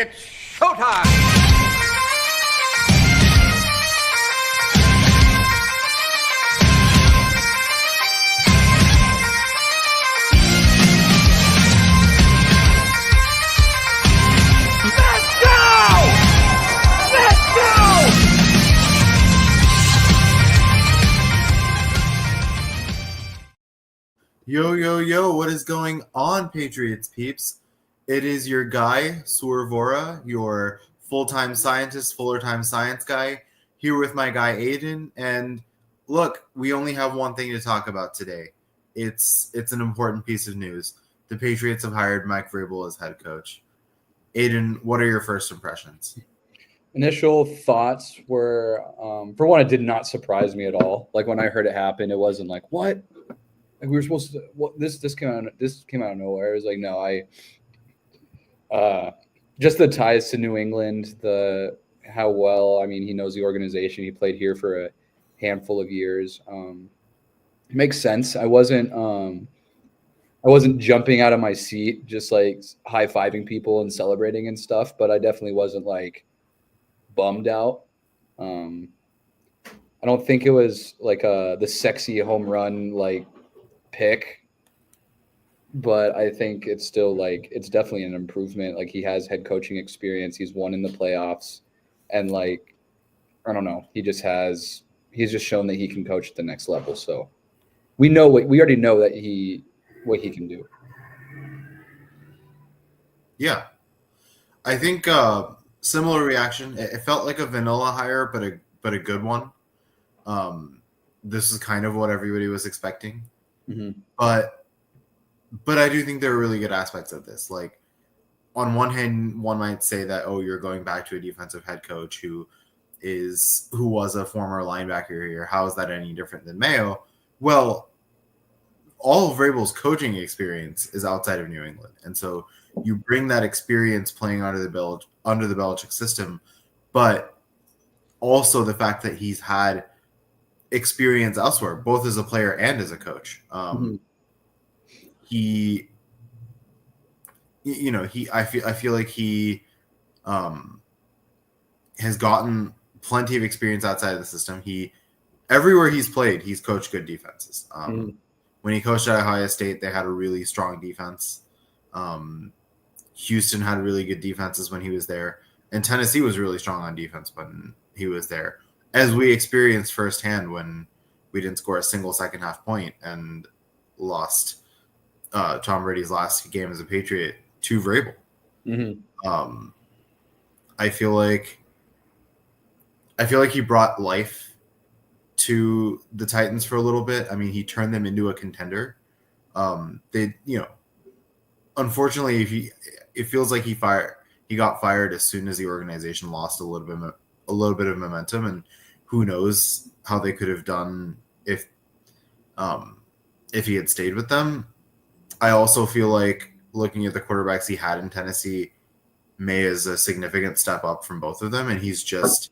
It's showtime! Yo, what is going on, Patriots peeps? It is your guy, Soor your full-time scientist, fuller-time science guy, here with my guy, Aiden. And look, we only have one thing to talk about today. It's an important piece of news. The Patriots have hired Mike Vrabel as head coach. Aiden, what are your first impressions? Initial thoughts were, for one, it did not surprise me at all. Like when I heard it happen, it wasn't like, what? Like we were supposed to. What this came out of nowhere. It was like, no, just the ties to New England, how well. I mean, he knows the organization. He played here for a handful of years. It makes sense. I wasn't jumping out of my seat, just like high-fiving people and celebrating and stuff. But I definitely wasn't like bummed out. I don't think it was like the sexy home run like pick, but I think it's still like it's definitely an improvement. Like he has head coaching experience, he's won in the playoffs, and like I don't know, he's just shown that he can coach at the next level. So we already know that what he can do. Yeah, I think similar reaction. It felt like a vanilla hire, but a good one. This is kind of what everybody was expecting. Mm-hmm. But I do think there are really good aspects of this. Like on one hand, one might say that, oh, you're going back to a defensive head coach who was a former linebacker here. How is that any different than Mayo? Well, all of Vrabel's coaching experience is outside of New England, and so you bring that experience playing under the Belichick system, but also the fact that he's had experience elsewhere, both as a player and as a coach. I feel like he has gotten plenty of experience outside of the system. Everywhere he's played, he's coached good defenses. When he coached at Ohio State, they had a really strong defense. Houston had really good defenses when he was there, and Tennessee was really strong on defense when he was there, as we experienced firsthand when we didn't score a single second half point and lost Tom Brady's last game as a Patriot to Vrabel. Mm-hmm. I feel like he brought life to the Titans for a little bit. I mean, he turned them into a contender. Unfortunately, it feels like he got fired as soon as the organization lost a little bit of momentum, and who knows how they could have done if he had stayed with them. I also feel like looking at the quarterbacks he had in Tennessee, May is a significant step up from both of them, and he's just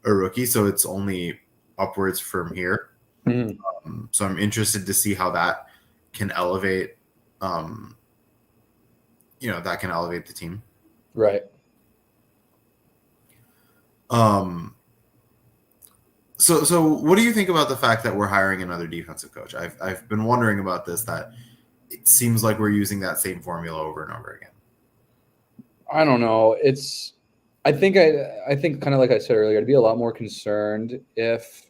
a rookie, so it's only upwards from here. Mm-hmm. So I'm interested to see how that can elevate, the team. Right. So what do you think about the fact that we're hiring another defensive coach? I've been wondering about this, that it seems like we're using that same formula over and over again. I don't know. I think kind of like I said earlier, I'd be a lot more concerned if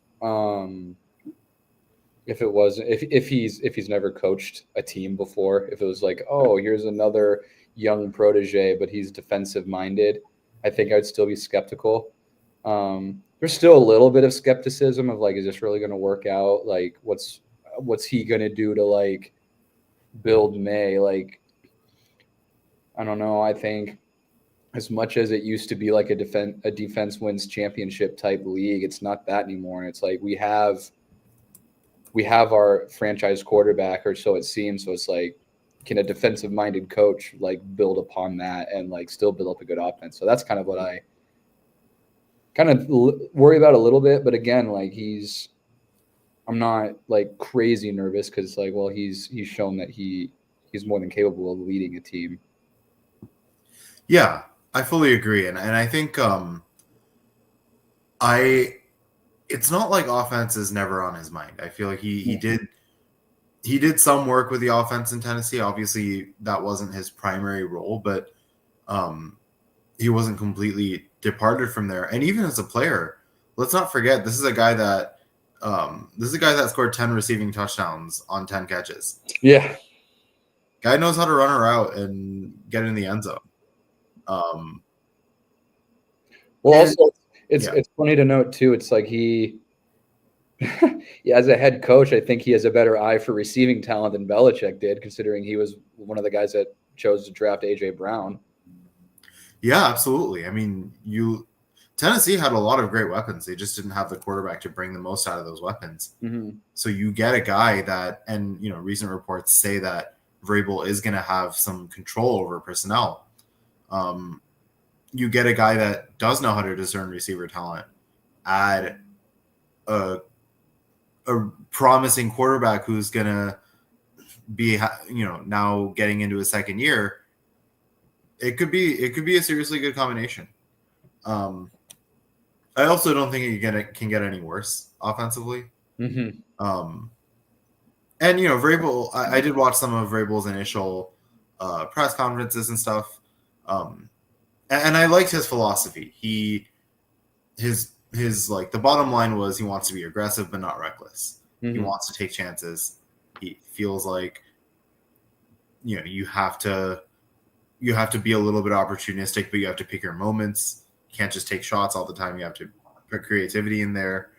he's never coached a team before. If it was like, oh, here's another young protege, but he's defensive minded, I think I'd still be skeptical. There's still a little bit of skepticism of like, is this really going to work out? Like, what's he going to do to like build May? Like, I don't know. I think as much as it used to be like a defense wins championship type league, it's not that anymore. And it's like we have our franchise quarterback, or so it seems. So it's like, can a defensive minded coach like build upon that and like still build up a good offense? So that's kind of what I kind of worry about a little bit. But again, like I'm not like crazy nervous because like, well, he's shown that he's more than capable of leading a team. Yeah, I fully agree, and I think it's not like offense is never on his mind. I feel like he did some work with the offense in Tennessee. Obviously, that wasn't his primary role, but he wasn't completely departed from there. And even as a player, let's not forget this is a guy that scored 10 receiving touchdowns on 10 catches. Yeah. Guy knows how to run a route and get in the end zone. Well, And- also, it's funny to note too. It's like he, as a head coach, I think he has a better eye for receiving talent than Belichick did, considering he was one of the guys that chose to draft AJ Brown. Yeah, absolutely. I mean, Tennessee had a lot of great weapons. They just didn't have the quarterback to bring the most out of those weapons. Mm-hmm. So you get a guy that, and recent reports say that Vrabel is going to have some control over personnel. You get a guy that does know how to discern receiver talent, add a promising quarterback who's going to be, now getting into his second year. It could be a seriously good combination. I also don't think it can get any worse offensively. Mm-hmm. And Vrabel, I did watch some of Vrabel's initial press conferences and stuff, and I liked his philosophy. His like the bottom line was he wants to be aggressive but not reckless. Mm-hmm. He wants to take chances. He feels like you have to be a little bit opportunistic, but you have to pick your moments. You can't just take shots all the time. You have to put creativity in there,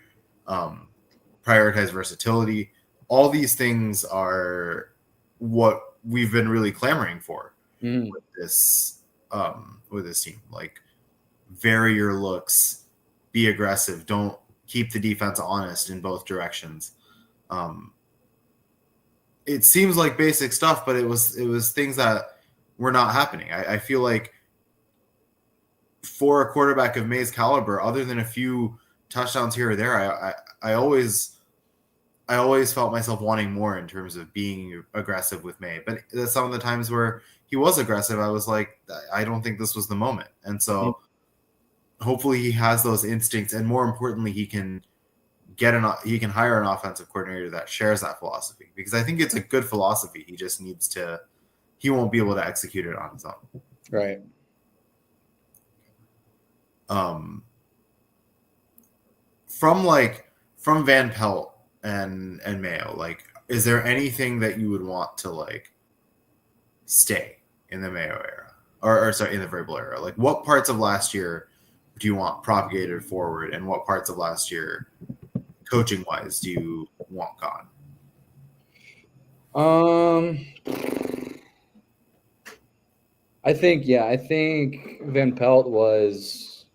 prioritize versatility. All these things are what we've been really clamoring for with this team. Like, vary your looks, be aggressive, don't keep the defense honest in both directions. It seems like basic stuff, but it was things that were not happening. I feel like for a quarterback of May's caliber, other than a few touchdowns here or there, I always felt myself wanting more in terms of being aggressive with May. But some of the times where he was aggressive, I was like, I don't think this was the moment. And so hopefully he has those instincts, and more importantly, he can hire an offensive coordinator that shares that philosophy, because I think it's a good philosophy. He just he won't be able to execute it on his own. Right. From Van Pelt and Mayo, like, is there anything that you would want to like stay in the Mayo era, or sorry, in the Vrabel era? Like, what parts of last year do you want propagated forward, and what parts of last year, coaching wise, do you want gone? I think Van Pelt was,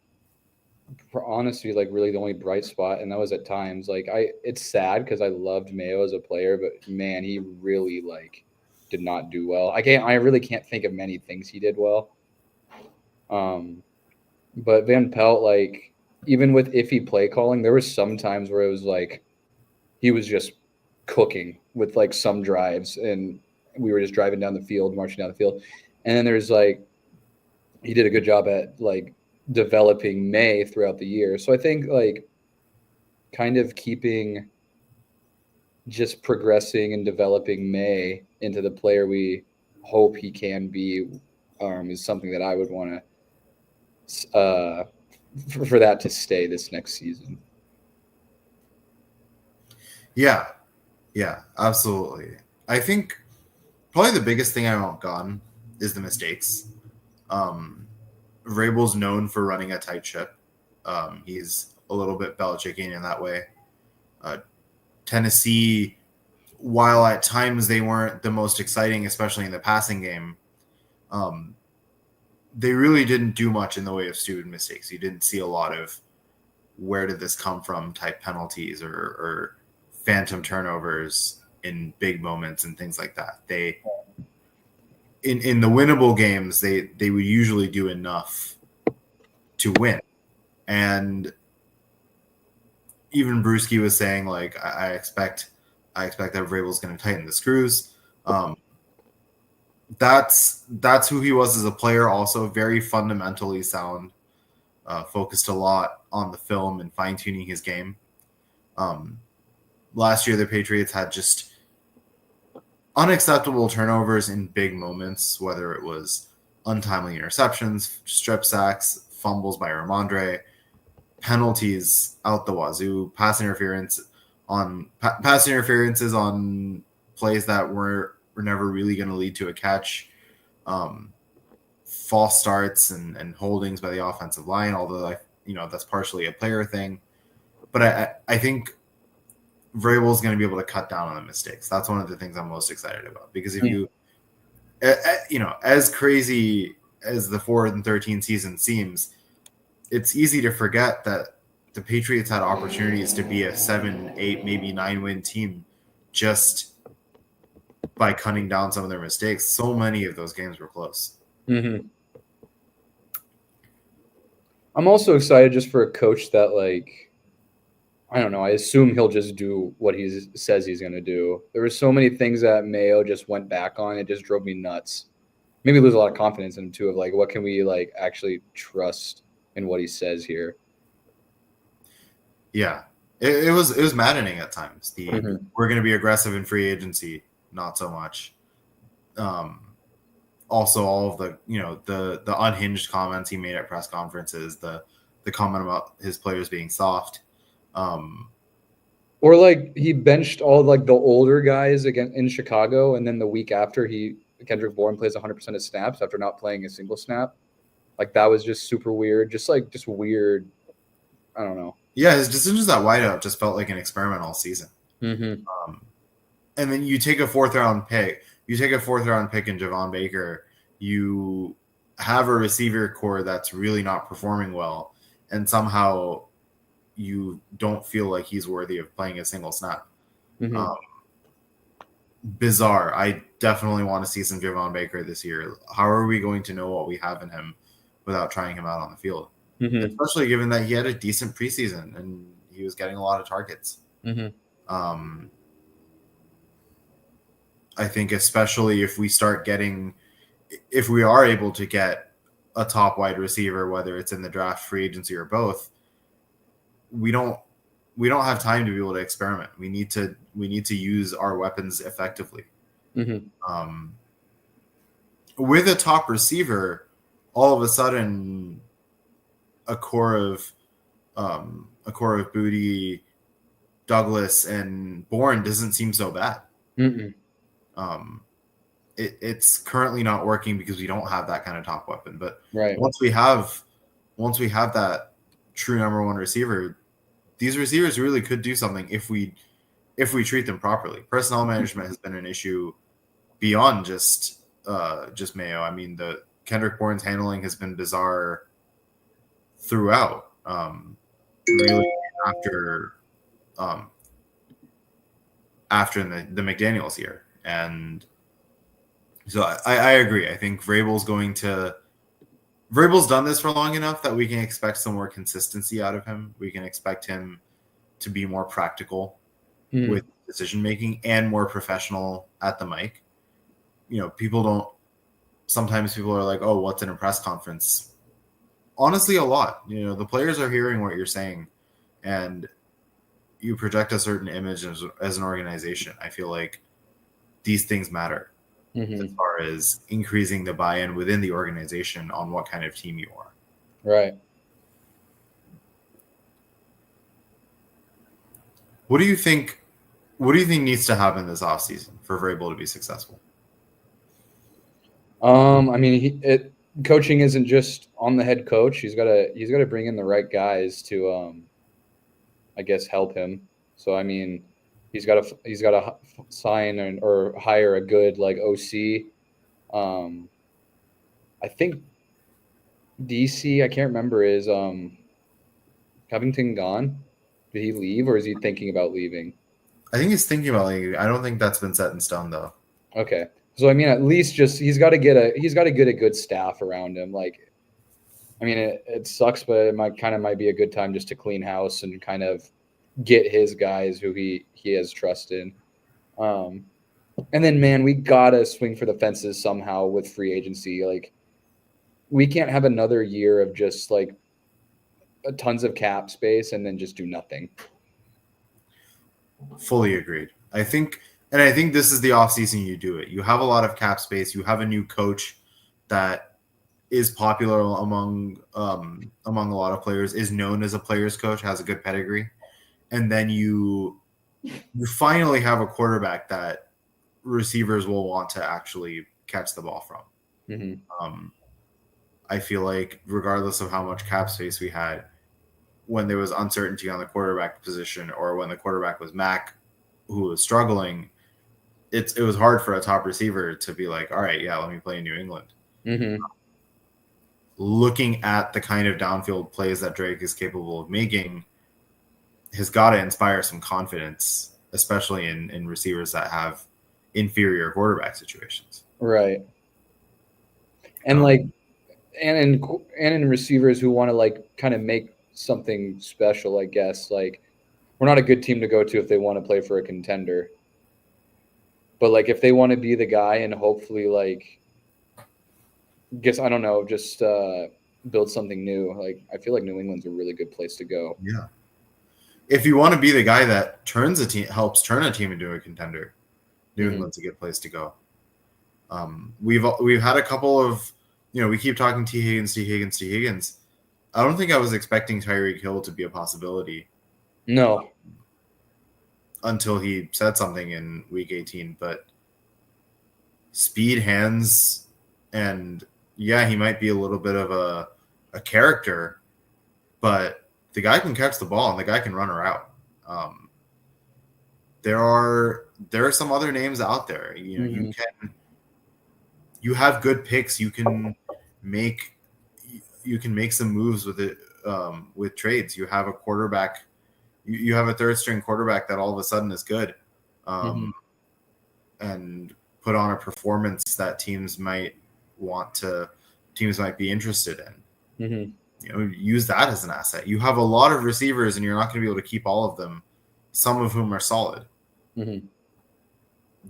for honesty, like really the only bright spot, and that was at times. Like, it's sad because I loved Mayo as a player, but man, he really like did not do well. I really can't think of many things he did well. But Van Pelt, like, even with iffy play calling, there was some times where it was like he was just cooking with like some drives, and we were just driving down the field, marching down the field. And then there's like, he did a good job at like developing May throughout the year. So I think like kind of just progressing and developing May into the player we hope he can be is something that I would want to for that to stay this next season. Yeah, absolutely. I think probably the biggest thing I want gone is the mistakes. Vrabel's known for running a tight ship. He's a little bit Belichickian in that way. Tennessee, while at times they weren't the most exciting, especially in the passing game, they really didn't do much in the way of stupid mistakes. You didn't see a lot of where did this come from type penalties or phantom turnovers in big moments and things like that. They in the winnable games, they would usually do enough to win. And even Brewski was saying, like, I expect that Vrabel's going to tighten the screws. that's who he was as a player. Also, very fundamentally sound. Focused a lot on the film and fine tuning his game. Last year, the Patriots had just unacceptable turnovers in big moments, whether it was untimely interceptions, strip sacks, fumbles by Ramondre, penalties out the wazoo, pass interferences on plays that were never really going to lead to a catch, false starts and holdings by the offensive line. Although that's partially a player thing, but I think Vrabel is going to be able to cut down on the mistakes. That's one of the things I'm most excited about, because if you as crazy as the 4-13 season seems, it's easy to forget that the Patriots had opportunities to be a 7, 8, maybe 9-win team just by cutting down some of their mistakes. So many of those games were close. Mm-hmm. I'm also excited just for a coach that, like, I don't know, I assume he'll just do what he says he's going to do. There were so many things that Mayo just went back on. It just drove me nuts. Maybe lose a lot of confidence in him too, of like, what can we like actually trust in what he says here? Yeah, it was maddening at times. Mm-hmm. We're going to be aggressive in free agency, not so much. Also, all of the unhinged comments he made at press conferences, the comment about his players being soft, or like he benched all like the older guys again in Chicago, and then the week after Kendrick Bourne plays 100% of snaps after not playing a single snap. Like that was just super weird, just weird. I don't know. Yeah, his decisions at wideout just felt like an experiment all season. Mm-hmm. And then you take a fourth round pick in Javon Baker. You have a receiver core that's really not performing well, and somehow you don't feel like he's worthy of playing a single snap. Mm-hmm. Bizarre. I definitely want to see some Javon Baker this year. How are we going to know what we have in him without trying him out on the field? Mm-hmm. Especially given that he had a decent preseason and he was getting a lot of targets. Mm-hmm. I think especially if we are able to get a top wide receiver, whether it's in the draft, free agency, or both, we don't have time to be able to experiment. We need to use our weapons effectively. Mm-hmm. With a top receiver, all of a sudden, a core of Booty, Douglas, and Bourne doesn't seem so bad. Mm-mm. It's currently not working because we don't have that kind of top weapon. But right. once we have that true number one receiver, these receivers really could do something if we treat them properly. Personnel management has been an issue beyond just Mayo. I mean, the Kendrick Bourne's handling has been bizarre throughout. Really after the McDaniels year. And so I agree. I think Vrabel's done this for long enough that we can expect some more consistency out of him. We can expect him to be more practical with decision making and more professional at the mic. Sometimes people are like, oh, what's in a press conference? Honestly, a lot. The players are hearing what you're saying, and you project a certain image as an organization. I feel like these things matter as far as increasing the buy-in within the organization on what kind of team you are. Right. What do you think needs to happen this offseason for Vrabel to be successful? I mean, coaching isn't just on the head coach. He's got to bring in the right guys to, I guess, help him. So I mean, he's got to sign or hire a good like OC. I think DC. I can't remember. Is Covington gone? Did he leave, or is he thinking about leaving? I think he's thinking about leaving. I don't think that's been set in stone though. Okay. So I mean, at least just he's got to get a good staff around him. Like, I mean, it sucks, but it might be a good time just to clean house and kind of get his guys who he has trust in. And then, man, we gotta swing for the fences somehow with free agency. Like, we can't have another year of just like tons of cap space and then just do nothing. Fully agreed. I think this is the offseason you do it. You have a lot of cap space. You have a new coach that is popular among a lot of players, is known as a player's coach, has a good pedigree. And then you finally have a quarterback that receivers will want to actually catch the ball from. Mm-hmm. I feel like regardless of how much cap space we had, when there was uncertainty on the quarterback position or when the quarterback was Mac, who was struggling, it was hard for a top receiver to be like, all right, yeah, let me play in New England. Mm-hmm. Looking at the kind of downfield plays that Drake is capable of making has got to inspire some confidence, especially in receivers that have inferior quarterback situations. Right. And and in receivers who want to like kind of make something special, I guess. Like, we're not a good team to go to if they want to play for a contender. But like, if they want to be the guy and hopefully like, I don't know, just build something new. Like, I feel like New England's a really good place to go. Yeah. If you want to be the guy that helps turn a team into a contender, New England's a good place to go. We've had a couple of, we keep talking T. Higgins. I don't think I was expecting Tyreek Hill to be a possibility. No. Until he said something in week 18, but speed, hands, and yeah, he might be a little bit of a character, but the guy can catch the ball and the guy can run a route. There are some other names out there. You have good picks. You can make some moves with it, with trades. You have a quarterback. You have a third string quarterback that all of a sudden is good, and put on a performance that teams might be interested in. Use that as an asset. You have a lot of receivers and you're not going to be able to keep all of them, some of whom are solid.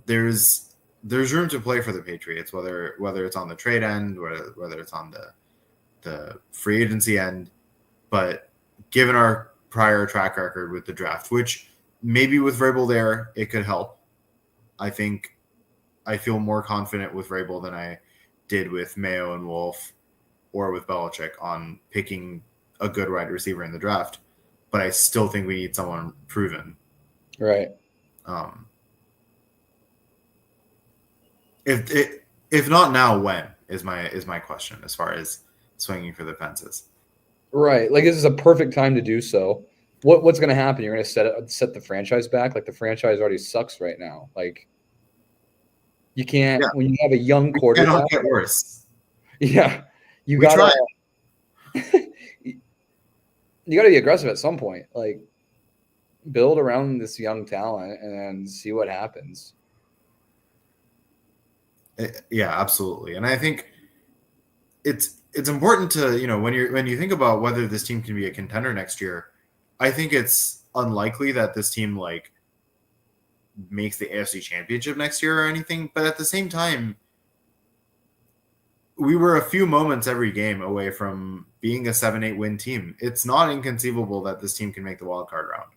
There's room to play for the Patriots, whether it's on the trade end, whether it's on the free agency end. But given our prior track record with the draft, which maybe with Vrabel there, it could help. I think I feel more confident with Vrabel than I did with Mayo and Wolf or with Belichick on picking a good wide receiver in the draft. But I still think we need someone proven. Right. If not now, when is my question as far as swinging for the fences. Right. Like, this is a perfect time to do so. What's going to happen? You're going to set the franchise back? Like, the franchise already sucks right now. Like, you can't when you have a young quarterback. Cannot get worse. Yeah. You got to be aggressive at some point. Like, build around this young talent and see what happens. Yeah, absolutely. And I think it's important to, when you think about whether this team can be a contender next year, I think it's unlikely that this team like makes the AFC Championship next year or anything. But at the same time, we were a few moments every game away from being a 7-8 win team. It's not inconceivable that this team can make the wild card round.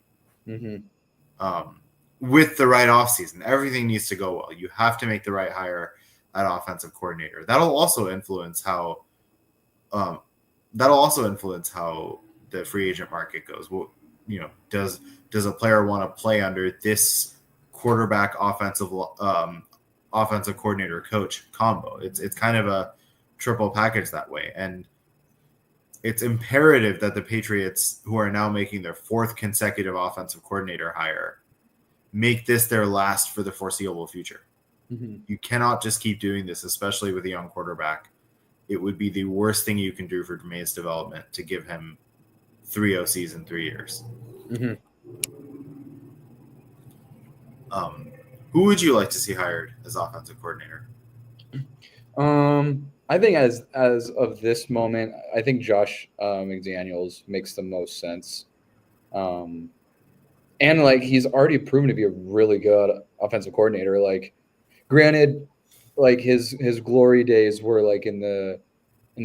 With the right offseason. Everything needs to go well. You have to make the right hire at offensive coordinator. That'll also influence how the free agent market goes. Well, does a player want to play under this quarterback offensive coordinator coach combo? It's kind of a triple package that way. And it's imperative that the Patriots, who are now making their fourth consecutive offensive coordinator hire, make this their last for the foreseeable future. You cannot just keep doing this, especially with a young quarterback. It would be the worst thing you can do for Jermaine's development to give him 3 OCs in 3 years. Who would you like to see hired as offensive coordinator? I think as of this moment, I think Josh McDaniels makes the most sense. And like, he's already proven to be a really good offensive coordinator. Like, Granted, like his glory days were like in the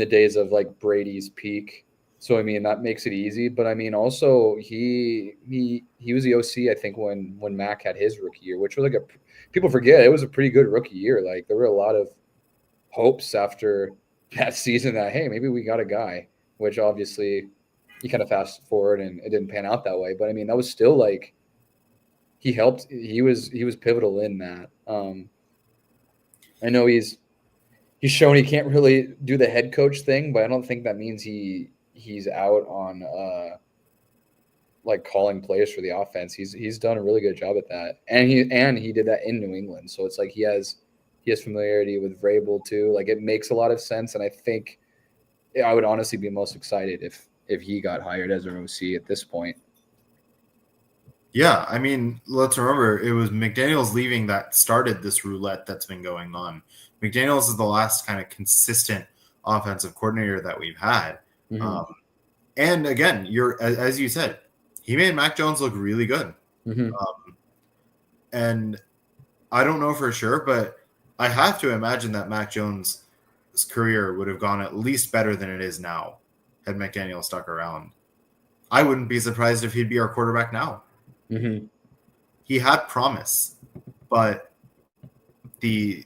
days of like Brady's peak. So I mean that makes it easy, but I mean also he was the OC I think when Mac had his rookie year, which was like people forget it was a pretty good rookie year. Like there were a lot of hopes after that season that hey maybe we got a guy, which obviously you kind of fast forward and it didn't pan out that way. But I mean that was still like he helped. He was pivotal in that. I know he's shown he can't really do the head coach thing, but I don't think that means he's out on like calling plays for the offense. He's done a really good job at that, and he did that in New England. So it's like he has familiarity with Vrabel too. Like it makes a lot of sense, and I think I would honestly be most excited if he got hired as an OC at this point. Yeah, I mean, let's remember it was McDaniels leaving that started this roulette that's been going on. McDaniels is the last kind of consistent offensive coordinator that we've had. Mm-hmm. And again, as you said, he made Mac Jones look really good. Mm-hmm. And I don't know for sure, but I have to imagine that Mac Jones' career would have gone at least better than it is now had McDaniel stuck around. I wouldn't be surprised if he'd be our quarterback now. Mm-hmm. He had promise, but you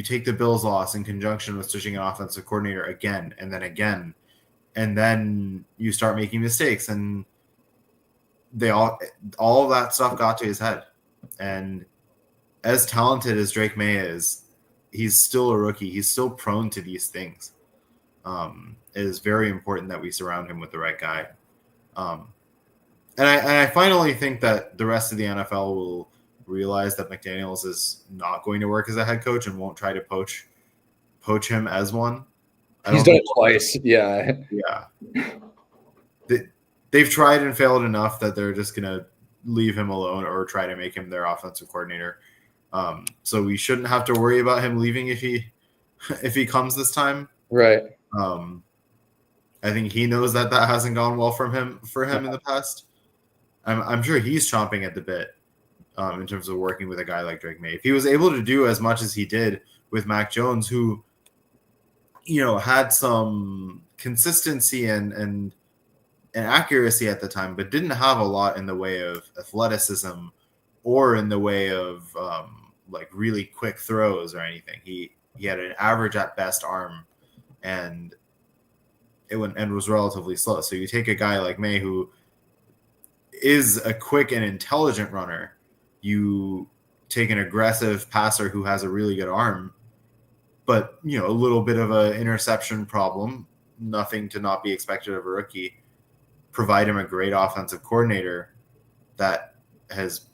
take the Bills loss in conjunction with switching an offensive coordinator again, and then you start making mistakes, and all of that stuff got to his head. And as talented as Drake May is, he's still a rookie. He's still prone to these things. It is very important that we surround him with the right guy. And I finally think that the rest of the NFL will realize that McDaniels is not going to work as a head coach and won't try to poach him as one. He's done it twice. Yeah. Yeah. They've tried and failed enough that they're just going to leave him alone or try to make him their offensive coordinator. So we shouldn't have to worry about him leaving if he comes this time. Right. I think he knows that hasn't gone well for him in the past. I'm sure he's chomping at the bit in terms of working with a guy like Drake May. If he was able to do as much as he did with Mac Jones, who had some consistency and accuracy at the time, but didn't have a lot in the way of athleticism or in the way of like really quick throws or anything. He had an average at best arm, and was relatively slow. So you take a guy like May who is a quick and intelligent runner. You take an aggressive passer who has a really good arm, but a little bit of an interception problem, nothing to not be expected of a rookie. Provide him a great offensive coordinator that has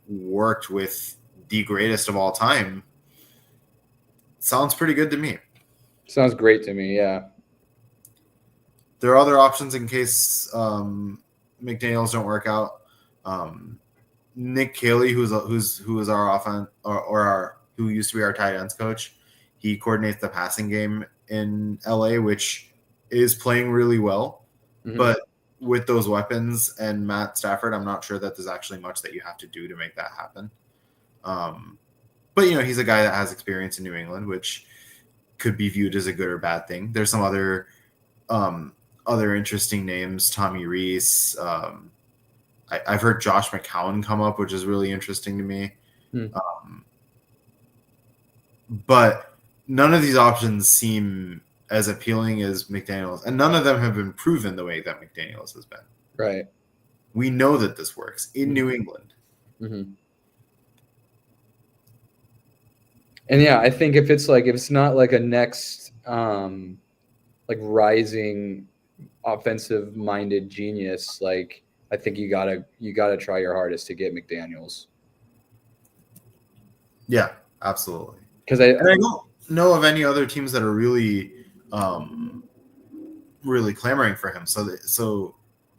worked with the greatest of all time. Sounds pretty good to me. Sounds great to me. Yeah. There are other options in case McDaniels don't work out. Nick Caley, who is our offense who used to be our tight ends coach, he coordinates the passing game in LA, which is playing really well. Mm-hmm. But with those weapons and Matt Stafford, I'm not sure that there's actually much that you have to do to make that happen. But he's a guy that has experience in New England, which could be viewed as a good or bad thing. There's some other interesting names, Tommy Rees. I've heard Josh McCown come up, which is really interesting to me. But none of these options seem as appealing as McDaniels, and none of them have been proven the way that McDaniels has been. Right. We know that this works in New England. Mm-hmm. And yeah, I think if it's not like a next like rising offensive minded genius, like I think you gotta try your hardest to get McDaniels. Yeah, absolutely. Because I don't know of any other teams that are really really clamoring for him. So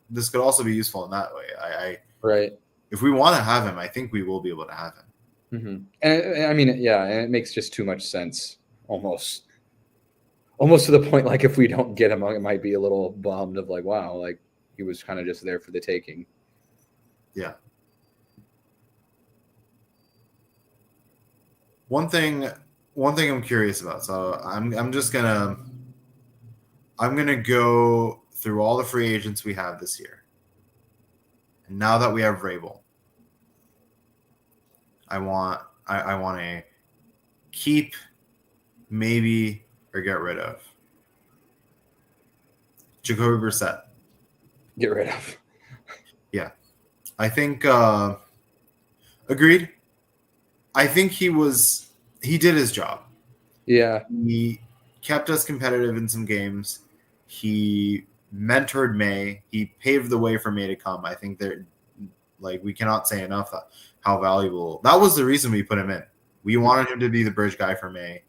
this could also be useful in that way. Right. If we want to have him, I think we will be able to have him. Mm-hmm. And I mean, yeah, and it makes just too much sense, almost to the point like if we don't get him, I might be a little bummed of like, wow, like he was kind of just there for the taking. Yeah. One thing I'm curious about. So I'm gonna go through all the free agents we have this year. And now that we have Vrabel, I want a keep, maybe, or get rid of Jacoby Brissett. Get rid of. Yeah, I think agreed. I think he did his job. Yeah. He kept us competitive in some games. He mentored May. He paved the way for May to come. I think we cannot say enough how valuable. That was the reason we put him in. We wanted him to be the bridge guy for May.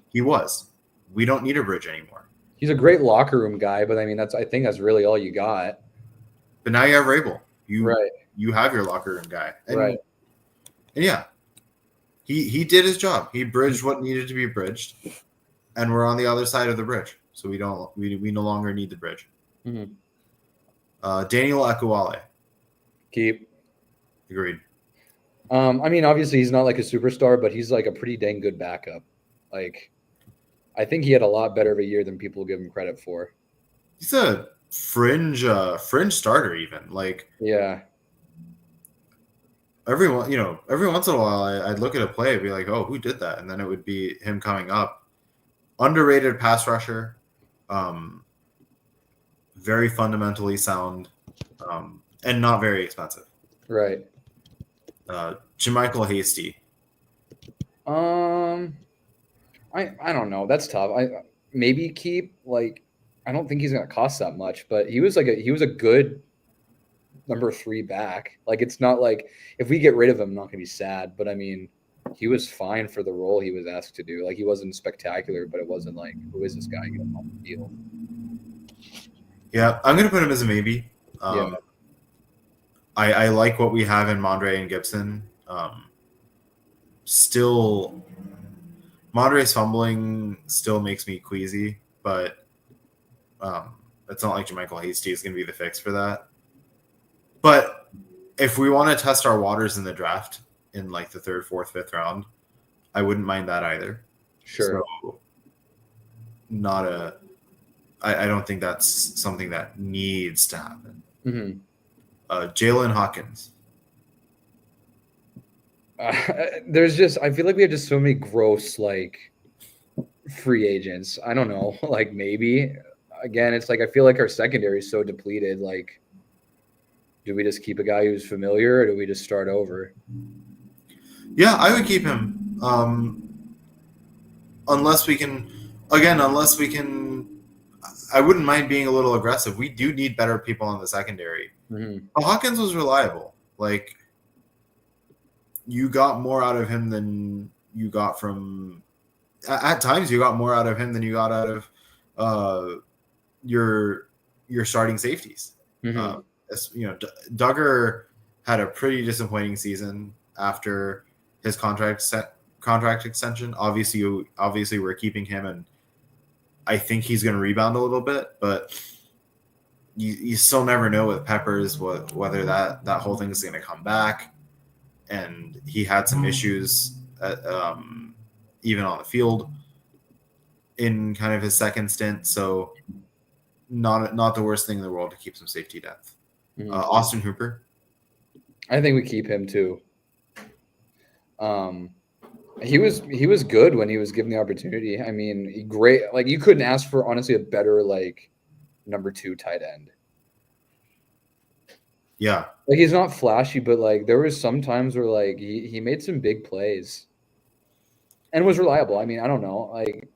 He was. We don't need a bridge anymore. He's a great locker room guy, but I mean, I think that's really all you got. But now you have Vrabel. Right. You have your locker room guy. And, right. And yeah, he did his job. He bridged what needed to be bridged, and we're on the other side of the bridge, so we no longer need the bridge. Mm-hmm. Daniel Ekuale. Keep. Agreed. I mean, obviously he's not like a superstar, but he's like a pretty dang good backup. Like, I think he had a lot better of a year than people give him credit for. He's a fringe starter even. Like, yeah. Every once in a while, I'd look at a play and be like, "Oh, who did that?" And then it would be him coming up. Underrated pass rusher, very fundamentally sound, and not very expensive. Right. Jermichael Hasty. I don't know. That's tough. I maybe keep, like, I don't think he's gonna cost that much, but he was a good number 3 back. Like, it's not like if we get rid of him, I'm not gonna be sad. But I mean, he was fine for the role he was asked to do. Like, he wasn't spectacular, but it wasn't like, who is this guy getting off the field? Yeah, I'm gonna put him as a maybe. Yeah. I like what we have in Mondre and Gibson. Still, Mondre's fumbling still makes me queasy, but it's not like Jermichael Hasty is going to be the fix for that. But if we want to test our waters in the draft in like the 3rd, 4th, 5th round, I wouldn't mind that either. Sure. So I don't think that's something that needs to happen. Mm-hmm. Jalen Hawkins. I feel like we have just so many gross, like, free agents. I don't know. Like, maybe. Again, it's like, I feel like our secondary is so depleted. Like, do we just keep a guy who's familiar, or do we just start over? Yeah, I would keep him. Unless we can, I wouldn't mind being a little aggressive. We do need better people in the secondary. Mm-hmm. Hawkins was reliable. Like, you got more out of him than you got from. At times, you got more out of him than you got out of your starting safeties. Mm-hmm. Duggar had a pretty disappointing season after his contract extension. Obviously, we're keeping him, and I think he's going to rebound a little bit, but you still never know with Peppers whether that whole thing is going to come back. And he had some issues even on the field in kind of his second stint. So not the worst thing in the world to keep some safety depth. Mm-hmm. Austin Hooper. I think we keep him too. He was good when he was given the opportunity. I mean, great. Like, you couldn't ask for, honestly, a better, like, number 2 tight end. Yeah. Like, he's not flashy, but, like, there was some times where, like, he made some big plays and was reliable. I mean, I don't know. Like,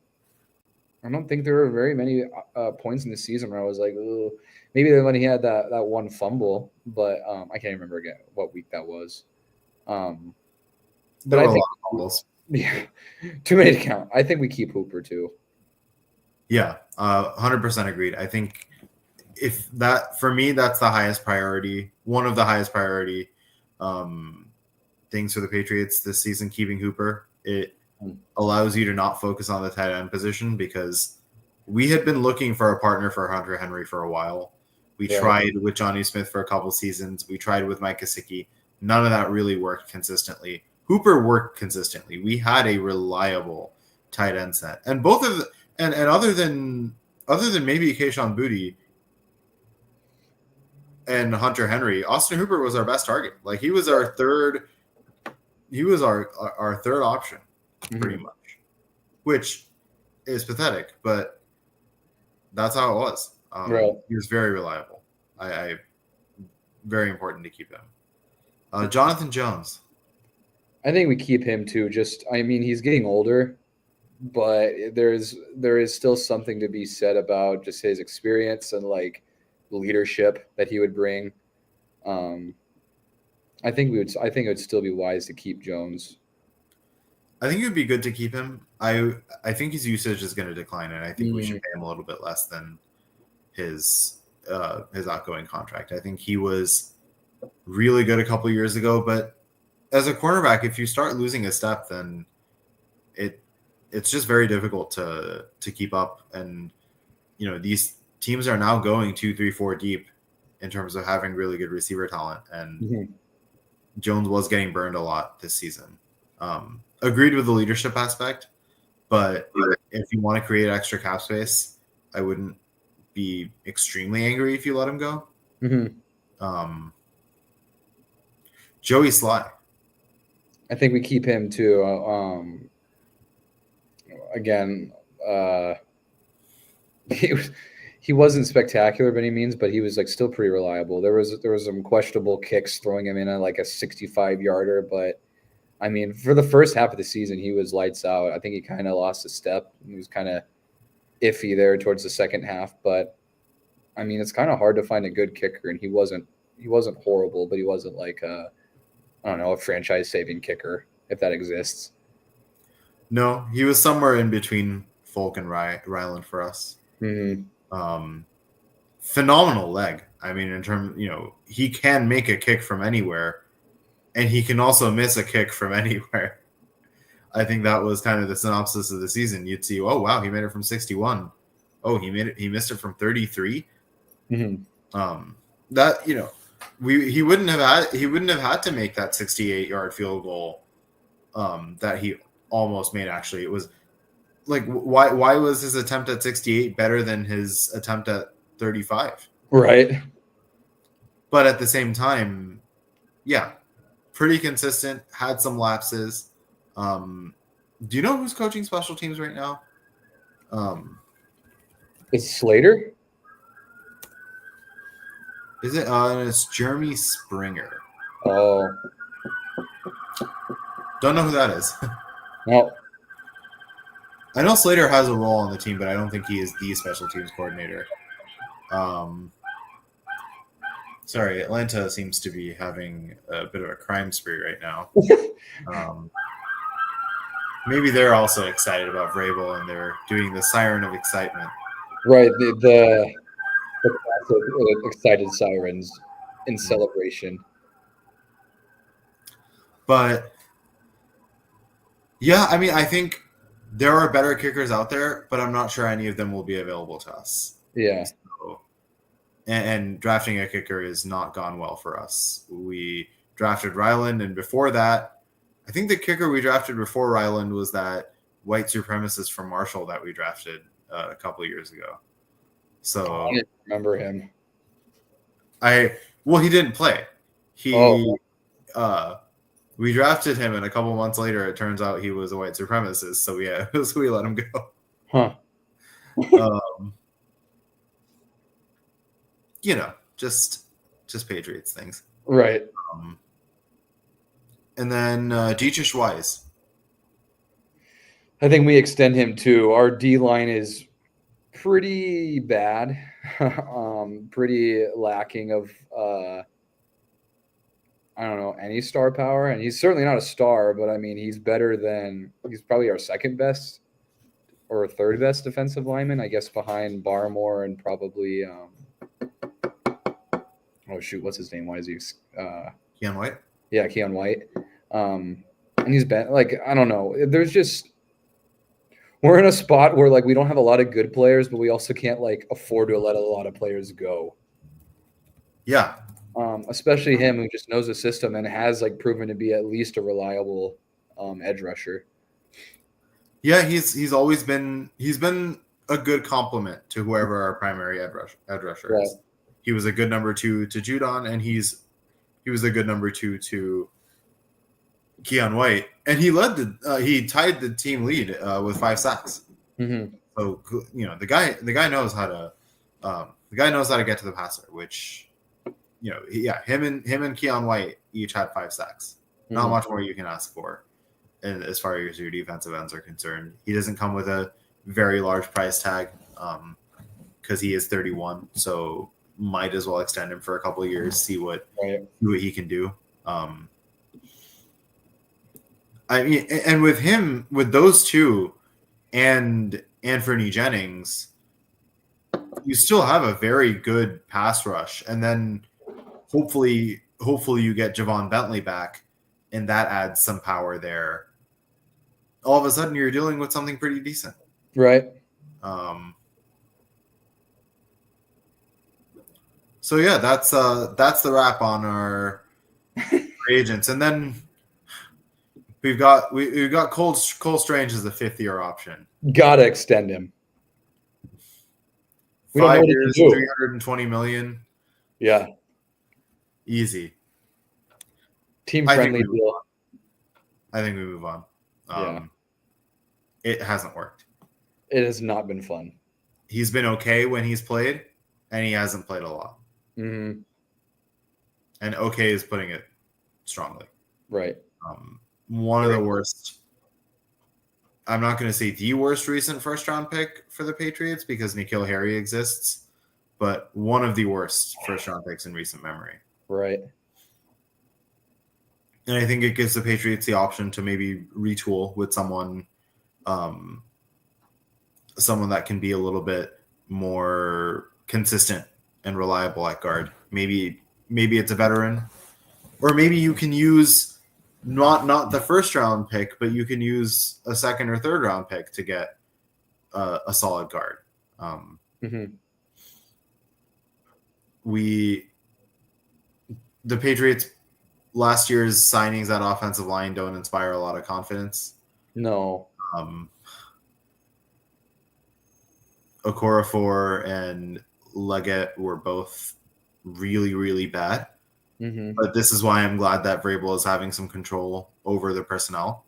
I don't think there were very many points in the season where I was like, ugh. Maybe when he had that one fumble, but I can't remember again what week that was. But I think, yeah, too many to count. I think we keep Hooper too. Yeah, 100% agreed. I think if that, for me, that's the highest priority. One of the highest priority things for the Patriots this season, keeping Hooper. It allows you to not focus on the tight end position, because we had been looking for a partner for Hunter Henry for a while. We tried with Johnny Smith for a couple seasons. We tried with Mike Gesicki. None of that really worked consistently. Hooper worked consistently. We had a reliable tight end set, and both of the, and other than maybe Keishon Boutte and Hunter Henry, Austin Hooper was our best target. Like he was our third option, pretty much, which is pathetic, but that's how it was. Right. He was very reliable. I very important to keep him. Jonathan Jones. I think we keep him too. I mean, he's getting older, but there is still something to be said about just his experience and like leadership that he would bring. I think it would still be wise to keep Jones. I think it would be good to keep him. I think his usage is going to decline, and I think we should pay him a little bit less than his outgoing contract. I think he was really good a couple years ago, but as a cornerback, if you start losing a step, then it's just very difficult to keep up. And these teams are now going 2, 3, 4 deep in terms of having really good receiver talent, and Jones was getting burned a lot this season. Agreed with the leadership aspect, but if you want to create extra cap space, I wouldn't be extremely angry if you let him go. Joey Sly. I think we keep him too. Again, he wasn't spectacular by any means, but he was like still pretty reliable. There was some questionable kicks throwing him in at like a 65-yarder, but I mean, for the first half of the season, he was lights out. I think he kind of lost a step. He was kind of iffy there towards the second half, but I mean, it's kind of hard to find a good kicker, and he wasn't horrible, but he wasn't like a franchise-saving kicker, if that exists. No, he was somewhere in between Folk and Ryland for us. Phenomenal leg. I mean, in terms, he can make a kick from anywhere, and he can also miss a kick from anywhere. I think that was kind of the synopsis of the season. You'd see, oh wow, he made it from 61. Oh, he missed it from 33. That he wouldn't have had to make that 68-yard field goal that he almost made. Actually, it was like why was his attempt at 68 better than his attempt at 35? Right. But at the same time, yeah, pretty consistent. Had some lapses. Do you know who's coaching special teams right now? It's Slater. Is it? It's Jeremy Springer. Oh, don't know who that is. No. I know Slater has a role on the team, but I don't think he is the special teams coordinator. Sorry, Atlanta seems to be having a bit of a crime spree right now. Maybe they're also excited about Vrabel, and they're doing the siren of excitement. Right, the excited sirens in celebration. But yeah, I mean, I think there are better kickers out there, but I'm not sure any of them will be available to us. Yeah. So, and drafting a kicker has not gone well for us. We drafted Ryland, and before that, I think the kicker we drafted before Ryland was that white supremacist from Marshall that we drafted a couple of years ago. So I didn't remember him. He didn't play. We drafted him, and a couple months later, it turns out he was a white supremacist. So yeah, so we let him go. Huh. Just Patriots things. Right. And then Dietrich Wise. I think we extend him too. Our D line is pretty bad, pretty lacking of any star power, and he's certainly not a star, but I mean he's probably our second best or third best defensive lineman, I guess, behind Barmore and probably what's his name? Why is he Keon White? Yeah, Keon White. And he's been I don't know. We're in a spot where we don't have a lot of good players, but we also can't afford to let a lot of players go. Yeah. Especially him who just knows the system and has like proven to be at least a reliable edge rusher. Yeah, he's always been a good complement to whoever our primary edge rusher is. He was a good number 2 to Judon, and he was a good number 2 to Keon White, and he tied the team lead with 5 sacks. Mm-hmm. So the guy knows how to get to the passer, which him and Keon White each had 5 sacks. Not much more you can ask for, and as far as your defensive ends are concerned. He doesn't come with a very large price tag because he is 31, so might as well extend him for a couple of years, see what he can do. I mean, and with those two, and Anthony Jennings, you still have a very good pass rush, and then hopefully you get Javon Bentley back, and that adds some power there. All of a sudden, you're dealing with something pretty decent, right? So yeah, that's the wrap on our agents, and then we've got Cole Strange as a 5th-year option. Gotta extend him. 5 years, $320 million. Yeah, easy. Team friendly deal. I think we move on. It hasn't worked. It has not been fun. He's been okay when he's played, and he hasn't played a lot. Mm-hmm. And okay is putting it strongly. Right. One of the worst. I'm not going to say the worst recent first-round pick for the Patriots because N'Keal Harry exists, but one of the worst first-round picks in recent memory. Right. And I think it gives the Patriots the option to maybe retool with someone that can be a little bit more consistent and reliable at guard. Maybe it's a veteran, or maybe you can use not the first-round pick, but you can use a second or third-round pick to get a solid guard. The Patriots last year's signings at offensive line don't inspire a lot of confidence. No. Okorafor and Leggett were both really, really bad. Mm-hmm. But this is why I'm glad that Vrabel is having some control over the personnel.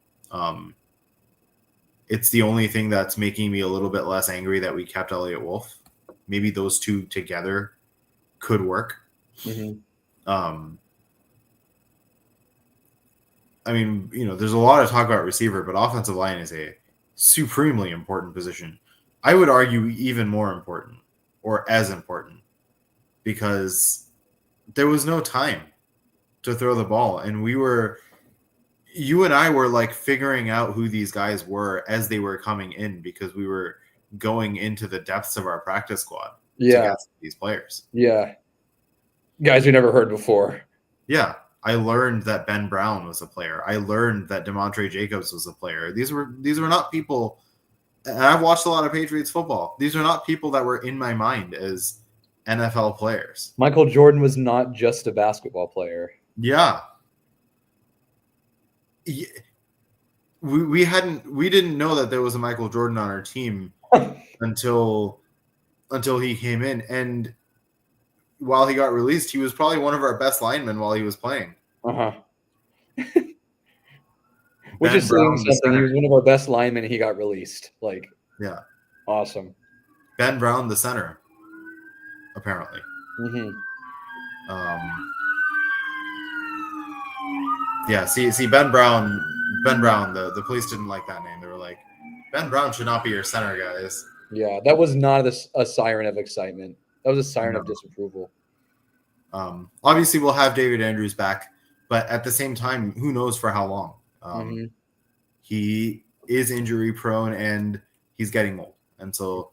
It's the only thing that's making me a little bit less angry that we kept Elliott Wolf. Maybe those two together could work. Mm-hmm. I mean, there's a lot of talk about receiver, but offensive line is a supremely important position. I would argue even more important, or as important, because there was no time to throw the ball. And you and I were like figuring out who these guys were as they were coming in, because we were going into the depths of our practice squad to get these players. Yeah. Guys we never heard before. Yeah. I learned that Ben Brown was a player. I learned that DeMontre Jacobs was a player. These were not people, and I've watched a lot of Patriots football. These are not people that were in my mind as NFL players. Michael Jordan was not just a basketball player. Yeah. We didn't know that there was a Michael Jordan on our team until he came in, and while he got released, he was probably one of our best linemen while he was playing. Which is saying something. He was one of our best linemen, and he got released. Yeah. Awesome. Ben Brown, the center, apparently. Mm-hmm. Yeah, see, Ben Brown, the police didn't like that name. They were like, Ben Brown should not be your center, guys. Yeah, that was not a siren of excitement. That was a siren of disapproval. Obviously, we'll have David Andrews back, but at the same time, who knows for how long? He is injury prone and he's getting old. And so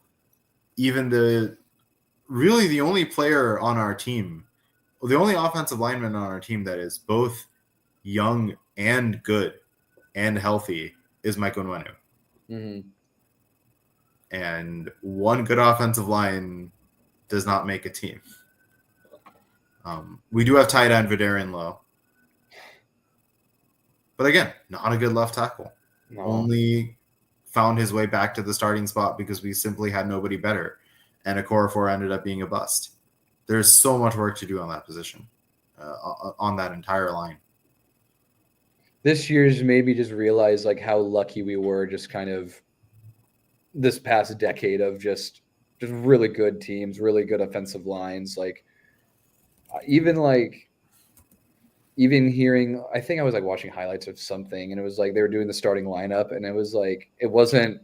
even the only player on our team, the only offensive lineman on our team that is both young and good and healthy is Mike Onwenu. Mm-hmm. And one good offensive line does not make a team. We do have tight end Vidarian Lowe. But again, not a good left tackle. No. Only found his way back to the starting spot because we simply had nobody better. And Okorafor ended up being a bust. There's so much work to do on that position, on that entire line. This year's maybe just realized like how lucky we were just kind of this past decade of just really good teams, really good offensive lines. Like even hearing, I think I was like watching highlights of something and it was like they were doing the starting lineup and it was like it wasn't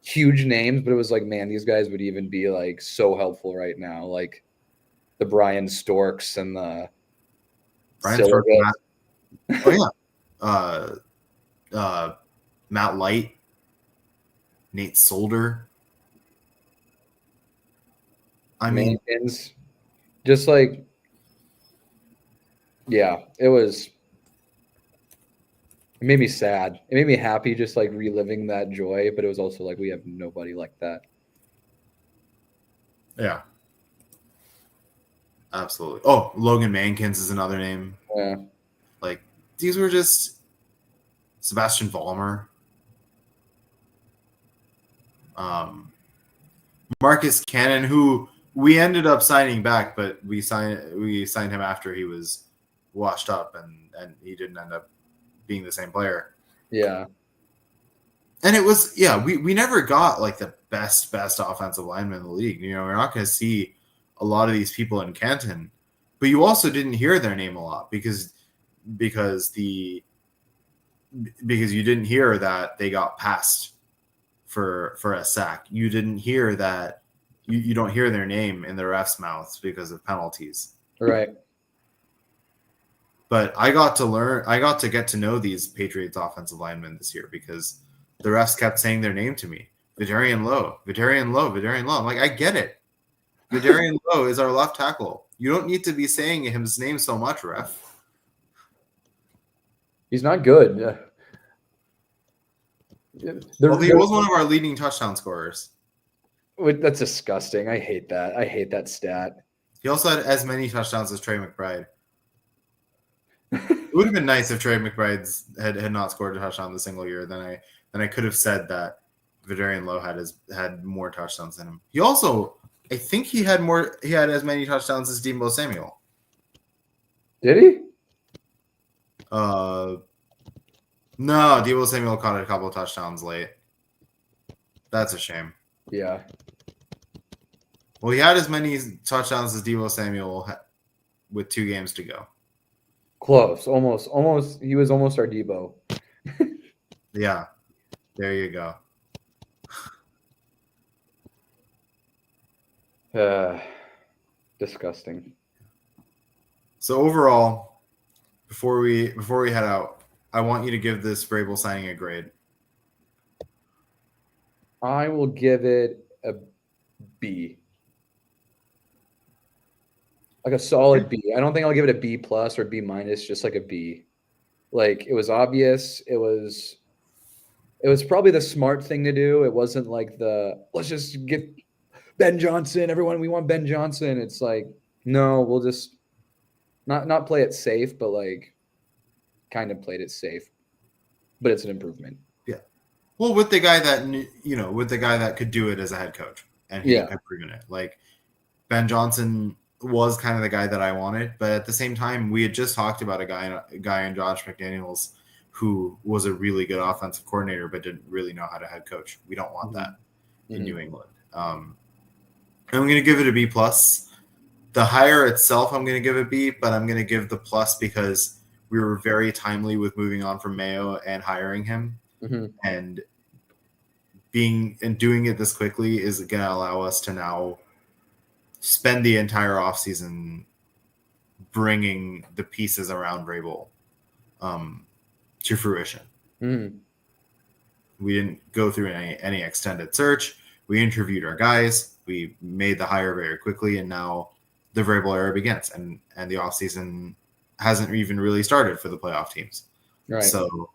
huge names, but it was like, man, these guys would even be like so helpful right now. Like the Brian Storks and the Brian Storks, Matt Light, Nate Solder. I mean, just like, yeah, it made me sad. It made me happy just like reliving that joy, but it was also like we have nobody like that. Yeah. Absolutely. Oh, Logan Mankins is another name. Yeah. Like these were just Sebastian Vollmer. Marcus Cannon, who we ended up signing back, but we signed him after he was washed up and he didn't end up being the same player. Yeah. And it was, we never got like the best offensive lineman in the league. You know, we're not going to see a lot of these people in Canton, but you also didn't hear their name a lot because you didn't hear that they got passed for a sack. You didn't hear that. You don't hear their name in the refs' mouths because of penalties. Right. But I got to get to know these Patriots offensive linemen this year because the refs kept saying their name to me. Vidarian Lowe. I'm like, I get it. Vidarian Lowe is our left tackle. You don't need to be saying his name so much, ref. He's not good. Well, he was one of our leading touchdown scorers. That's disgusting. I hate that. I hate that stat. He also had as many touchdowns as Trey McBride. It would have been nice if Trey McBride had not scored a touchdown the single year. Then I could have said that Vidarian Lowe had more touchdowns than him. He also, I think he had as many touchdowns as Deebo Samuel. Did he? No, Deebo Samuel caught a couple of touchdowns late. That's a shame. Yeah. Well, he had as many touchdowns as Deebo Samuel with 2 games to go. Close. Almost. He was almost our Deebo. Yeah. There you go. Disgusting. So overall, before we head out, I want you to give this Vrabel signing a grade. I will give it a B. Like a solid B. I don't think I'll give it a B plus or B minus, just like a B. Like it was obvious. It was probably the smart thing to do. It wasn't like let's just get Ben Johnson. Everyone, we want Ben Johnson. It's like, no, we'll just not play it safe, but like kind of played it safe. But it's an improvement. Yeah. Well, with the guy that could do it as a head coach, and he had proven it. Like Ben Johnson was kind of the guy that I wanted, but at the same time, we had just talked about a guy in Josh McDaniels who was a really good offensive coordinator, but didn't really know how to head coach. We don't want that in New England. I'm going to give it a B plus. The hire itself, I'm going to give a B, but I'm going to give the plus because we were very timely with moving on from Mayo and hiring him, and doing it this quickly is going to allow us to now spend the entire offseason bringing the pieces around Vrabel to fruition. We didn't go through any extended search. We interviewed our guys. We made the hire very quickly, and now the Vrabel era begins, and the offseason hasn't even really started for the playoff teams. Right. So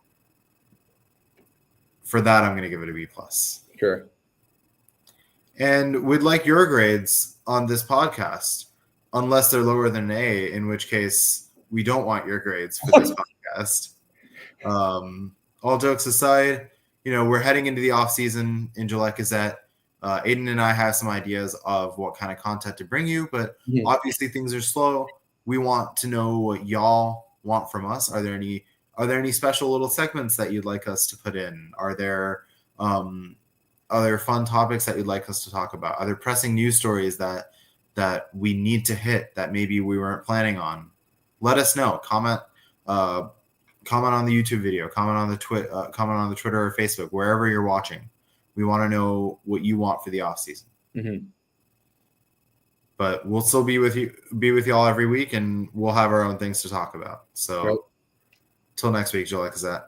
for that, I'm going to give it a B plus. Sure. And we'd like your grades on this podcast. unless they're lower than an A, in which case we don't want your grades for this podcast. All jokes aside, we're heading into the off season in Gillette Gazette. Aiden and I have some ideas of what kind of content to bring you, but obviously things are slow. We want to know what y'all want from us. Are there any special little segments that you'd like us to put in? Are there fun topics that you'd like us to talk about? Are there pressing news stories that we need to hit that maybe we weren't planning on? Let us know. Comment on the YouTube video. Comment on the Twitter or Facebook, wherever you're watching. We want to know what you want for the off season. Mm-hmm. But we'll still be with y'all every week, and we'll have our own things to talk about. So, till next week, Gillette Gazette.